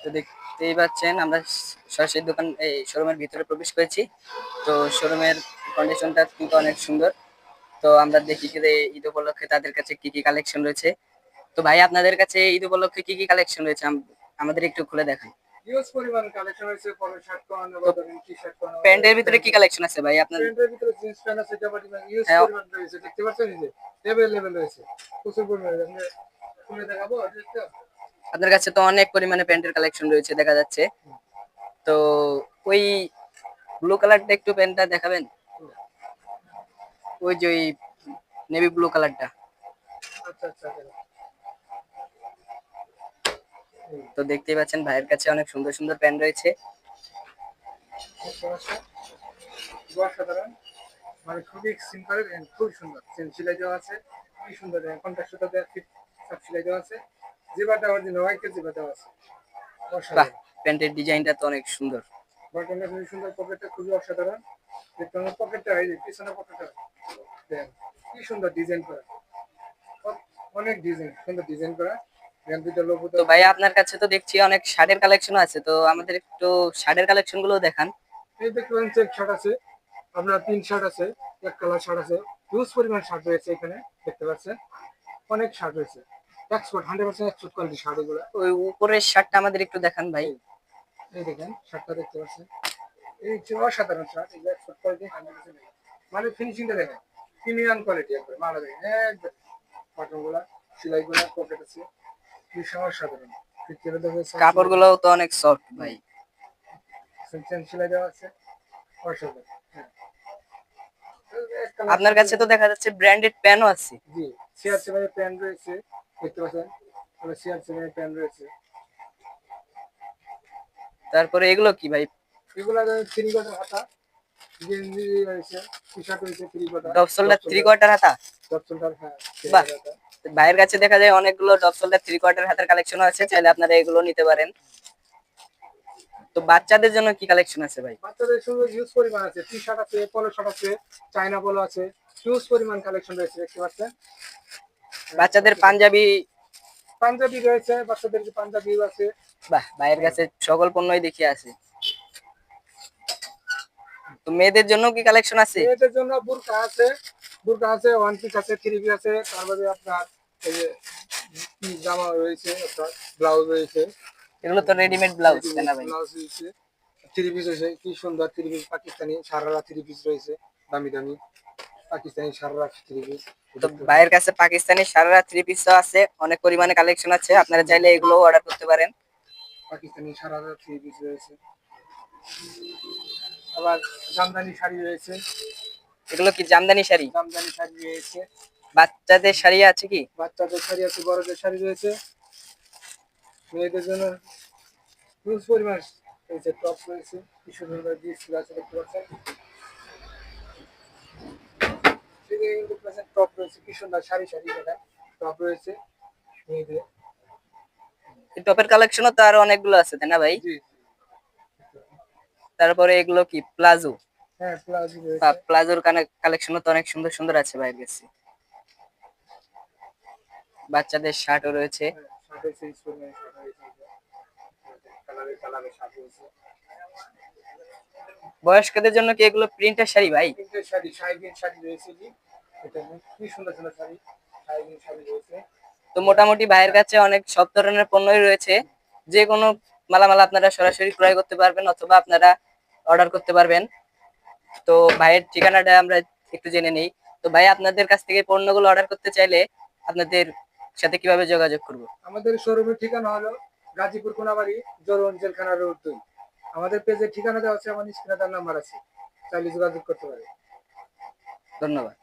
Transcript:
তো দেখতেই পাচ্ছেন আমরা সরাসরি দোকান এই শোরুমের ভিতরে প্রবেশ করেছি। তো শোরুমের কন্ডিশনটা কিন্তু অনেক সুন্দর। তো আমরা দেখি যে ঈদ উপলক্ষে তাদের কাছে কি কি কালেকশন রয়েছে। তো ভাই আপনাদের কাছে ঈদ উপলক্ষে কি কি কালেকশন রয়েছে আমাদের একটু খুলে দেখান। হিউজ পরিমাণ কালেকশন হয়েছে, পলো শার্ট কোন তো ধরেন, টি শার্ট কোন প্যান্টের ভিতরে কি প্যান্টের কালেকশন আছে ভাই আপনার? প্যান্টের ভিতরে জিন্স প্যান্ট আছে, জামা ডিজাইন হিউজ হ্যাঁ, পরিমাণ রয়েছে, দেখতে পাচ্ছেন এই যে অ্যাভেলেবেল রয়েছে, প্রচুর পরিমাণে। আপনি খুলে দেখাবো দেখতে? আপনার কাছে তো অনেক পরিমাণে প্যান্টের কালেকশন রয়েছে দেখা যাচ্ছে। তো ওই ব্লু কালারটা একটু প্যান্টটা দেখাবেন, ওই যে ওই নেভি ব্লু কালারটা। আচ্ছা আচ্ছা আচ্ছা। তো দেখতেই পাচ্ছেন ভাইয়ের কাছে অনেক সুন্দর সুন্দর প্যান্ট রয়েছে। অসাধারণ, মানে খুবই সিম্পল, খুবই সুন্দর, সেলাই দেওয়া আছে, খুবই সুন্দর, কন্ট্রাস্ট সুতা দেওয়া, ফিট সব সেলাই দেওয়া আছে, জিবাটা অরিজিনাল হোয়াইট জিবা দেওয়া আছে, বাহ, অসাধারণ। প্যান্টের ডিজাইনটা তো অনেক সুন্দর। বাটনটা খুবই সুন্দর, পকেটটা খুবই অসাধারণ, দেখতে আমার পকেটটা এই যে পিছনে পকেটটা কি সুন্দর ডিজাইন করা, অনেক ডিজাইন, সুন্দর ডিজাইন করা। তো ভাই আপনার কাছে তো দেখছি অনেক শার্টের কালেকশন আছে, তো আমাদের একটু শার্টের কালেকশন গুলো দেখান। এই দেখতে পাচ্ছেন চেক শার্ট আছে, আপনার তিন শার্ট আছে, এক কালার শার্ট আছে, হিউজ পরিমাণ শার্ট রয়েছে এখানে, দেখতে পাচ্ছেন অনেক শার্ট রয়েছে, এক্সপোর্ট 100% এক্সপোর্ট কোয়ালিটি শার্ট এগুলো। ওই উপরের শার্টটা আমাদের একটু দেখান ভাই। এই দেখেন শার্টটা দেখতে পাচ্ছেন, এই হচ্ছে অসাধারণ শার্ট, এই এক্সপোর্ট কোয়ালিটি 100%, মানে ফিনিশিংটা দেখেন প্রিমিয়াম কোয়ালিটি, একবার মালা দেখেন একদম, বাটনগুলা, সেলাইগুলা, পকেট আছে, কি অসাধারণ, ভিতরে দেখেন কাপড় গুলোও তো অনেক সফট ভাই। সেলাই দেওয়া আছে, অসাধারণ। হ্যাঁ, আপনার কাছে তো দেখা যাচ্ছে ব্র্যান্ডেড প্যানও আছে। জি, সিআর7 এর প্যান্ট রয়েছে, দেখতে পাচ্ছেন সিআর7 এর প্যান্ট রয়েছে। তারপরে এগুলো কি ভাই? এগুলা থ্রি কোয়ার্টার হাতা, গেঞ্জি রয়েছে, টি শার্ট রয়েছে three quarter, drop shoulder three quarter হাতা। টপ শোল্ডার, হ্যাঁ বাহ, ভাইয়ের কাছে দেখা যায় অনেকগুলো ডব শোল্ডার থ্রি কোয়ার্টার হাতের কালেকশন আছে, চাইলে আপনারা এগুলো নিতে পারেন। তো বাচ্চাদের জন্য কি কালেকশন আছে ভাই? বাচ্চাদের সঙ্গে হিউজ পরিমাণ আছে, টি শার্ট আছে, পলো শার্ট আছে, চায়না পলো আছে, হিউজ পরিমাণ কালেকশন রয়েছে, দেখতে পাচ্ছেন। বাচ্চাদের পাঞ্জাবি। পাঞ্জাবি রয়েছে, বাচ্চাদের পাঞ্জাবি আছে। বাহ, ভাইয়ের কাছে সকল পণ্যই দেখি আছে। তো মেয়েদের জন্য কি কালেকশন আছে? মেয়েদের জন্য বুরকা আছে, বুরকা আছে, ওয়ান পিস আছে, থ্রি পিস আছে, তারপরে আপনার এই যে জামা রয়েছে, আপনার ব্লাউজ রয়েছে, এগুলো তো রেডিমেড ব্লাউজ তাই না ভাই? ব্লাউজ রয়েছে, থ্রি পিস রয়েছে, কি সুন্দর three piece, Pakistani sharara three piece রয়েছে, দামি দামি পাকিস্তানি সারারা থ্রি পিস। তো ভাইয়ের কাছে পাকিস্তানি সারারা থ্রি পিসও আছে, অনেক পরিমাণে কালেকশন আছে, আপনারা চাইলে এগুলো অর্ডার করতে পারেন। পাকিস্তানি সারারা থ্রি পিস রয়েছে, আবার জামদানি শাড়ি রয়েছে। এগুলো কি জামদানি শাড়ি? জামদানি শাড়ি রয়েছে, বাচ্চাদের শাড়ি আছে কি? বাচ্চাদের শাড়ি আছে, বড়দের শাড়ি রয়েছে, মেয়েদের জন্য হিউজ পরিমাণ রয়েছে, টপ রয়েছে, কি সুন্দর জিন্স আছে, দেখতে পাচ্ছেন। টপ রয়েছে, কি সুন্দর সারি সারি দেখা টপ রয়েছে মেয়েদের। এই টপের কালেকশনও তো আরো অনেকগুলো আছে তাই না ভাই? জি, তারপরে এগুলো কি প্লাজো? হ্যাঁ প্লাজো রয়েছে। প্লাজোর কালেকশনও তো অনেক সুন্দর সুন্দর আছে ভাইয়ের কাছে। বাচ্চাদের শার্টও রয়েছে। হ্যাঁ, শার্টের সাইজ পরিমাণ শার্ট রয়েছে, কালারে কালারে শার্ট রয়েছে। বয়স্কদের জন্য কি এগুলো প্রিন্টের শাড়ি ভাই? প্রিন্টের শাড়ি, শাড়ির শাড়ি রয়েছে জি, এটা কি সুন্দর সুন্দর শাড়ি, শাড়ির শাড়ি রয়েছে। তো মোটামুটি ভাইয়ের কাছে অনেক সব ধরনের পণ্যই রয়েছে। যে কোনো মালামাল আপনারা সরাসরি ক্রয় করতে পারবেন অথবা আপনারা অর্ডার করতে পারবেন। তো ভাইয়ের ঠিকানাটা আমরা একটু জেনে নেই। তো ভাই আপনাদের কাছ থেকে পণ্যগুলো অর্ডার করতে চাইলে আপনাদের সাথে কিভাবে যোগাযোগ করব? আমাদের শোরুমের ঠিকানা হলো গাজীপুর কোনাবাড়ি, জোরন জেলখানা রোড 2। আমাদের পেজের ঠিকানা দেওয়া আছে, আমার স্ক্রিনে তার নাম্বার আছে, চাইলে যোগাযোগ করতে পারে। ধন্যবাদ।